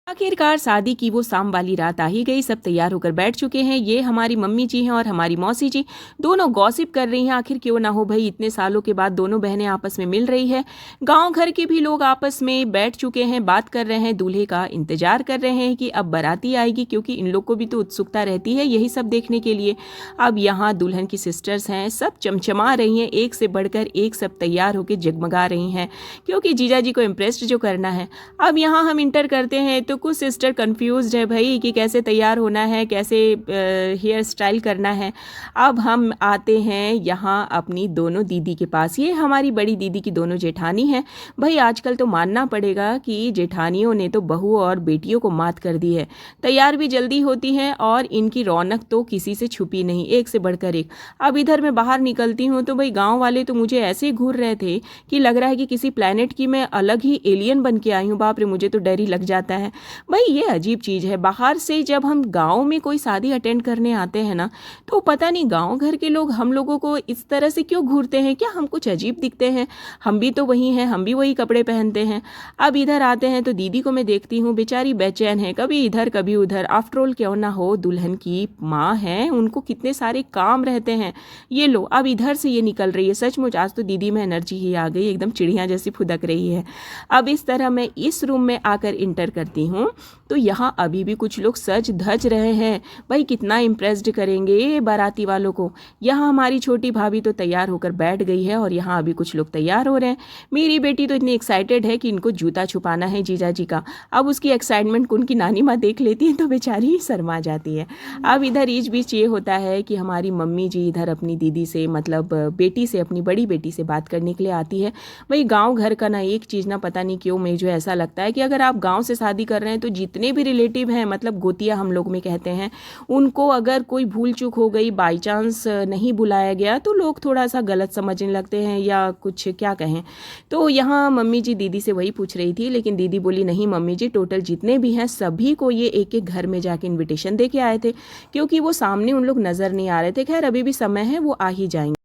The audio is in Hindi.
आखिरकार शादी की वो शाम वाली रात आ ही गई। सब तैयार होकर बैठ चुके हैं। ये हमारी मम्मी जी हैं और हमारी मौसी जी दोनों गॉसिप कर रही हैं। आखिर क्यों ना हो भाई, इतने सालों के बाद दोनों बहनें आपस में मिल रही है। गांव घर के भी लोग आपस में बैठ चुके हैं, बात कर रहे हैं, दूल्हे का इंतजार कर रहे हैं कि अब बाराती आएगी, क्योंकि इन लोग को भी तो उत्सुकता रहती है यही सब देखने के लिए। अब यहाँ दुल्हन की सिस्टर्स हैं, सब चमचमा रही हैं, एक से बढ़कर एक सब तैयार होकर जगमगा रही हैं, क्योंकि जीजा जी को इम्प्रेस्ड जो करना है। अब यहाँ हम इंटर करते हैं तो कुछ सिस्टर कंफ्यूज्ड है भाई कि कैसे तैयार होना है, कैसे हेयर स्टाइल करना है। अब हम आते हैं यहाँ अपनी दोनों दीदी के पास। ये हमारी बड़ी दीदी की दोनों जेठानी हैं। भाई आजकल तो मानना पड़ेगा कि जेठानियों ने तो बहू और बेटियों को मात कर दी है। तैयार भी जल्दी होती हैं और इनकी रौनक तो किसी से छुपी नहीं, एक से बढ़कर एक। अब इधर मैं बाहर निकलती हूँ तो भाई गाँव वाले तो मुझे ऐसे घूर रहे थे कि लग रहा है कि किसी प्लैनेट की मैं अलग ही एलियन बन के आई हूँ। बाप रे, मुझे तो डर ही लग जाता है। भाई ये अजीब चीज़ है। बाहर से जब हम गांव में कोई शादी अटेंड करने आते हैं ना, तो पता नहीं गांव घर के लोग हम लोगों को इस तरह से क्यों घूरते हैं। क्या हम कुछ अजीब दिखते हैं? हम भी तो वही हैं, हम भी वही कपड़े पहनते हैं। अब इधर आते हैं तो दीदी को मैं देखती हूँ, बेचारी बेचैन है, कभी इधर कभी उधर। आफ्टर ऑल क्यों ना हो, दुल्हन की माँ है, उनको कितने सारे काम रहते हैं। ये लो, अब इधर से ये निकल रही है। सचमुच आज तो दीदी में एनर्जी ही आ गई, एकदम चिड़िया जैसी फुदक रही है। अब इस तरह मैं इस रूम में आकर इंटर करती हूँ तो यहाँ अभी भी कुछ लोग सज धज रहे हैं। भाई कितना इम्प्रेस्ड करेंगे बाराती वालों को। यहाँ हमारी छोटी भाभी तो तैयार होकर बैठ गई है और यहाँ अभी कुछ लोग तैयार हो रहे हैं। मेरी बेटी तो इतनी एक्साइटेड है कि इनको जूता छुपाना है जीजा जी का। अब उसकी एक्साइटमेंट को उनकी नानी माँ देख लेती है तो बेचारी ही शर्मा जाती है। अब इधर बीच बीच ये होता है कि हमारी मम्मी जी इधर अपनी दीदी से, मतलब बेटी से, अपनी बड़ी बेटी से बात करने के लिए आती है। भाई गाँव घर का ना एक चीज़ ना, पता नहीं क्यों मुझे ऐसा लगता है कि अगर आप गाँव से शादी कर रहे हैं तो जितने भी रिलेटिव हैं, मतलब गोतिया हम लोग में कहते हैं, उनको अगर कोई भूल चूक हो गई, बाई चांस नहीं बुलाया गया, तो लोग थोड़ा सा गलत समझने लगते हैं या कुछ क्या कहें। तो यहाँ मम्मी जी दीदी से वही पूछ रही थी, लेकिन दीदी बोली नहीं मम्मी जी, टोटल जितने भी हैं सभी को ये एक एक घर में जाके इन्विटेशन दे के आए थे, क्योंकि वो सामने उन लोग नज़र नहीं आ रहे थे। खैर अभी भी समय है, वो आ ही जाएंगे।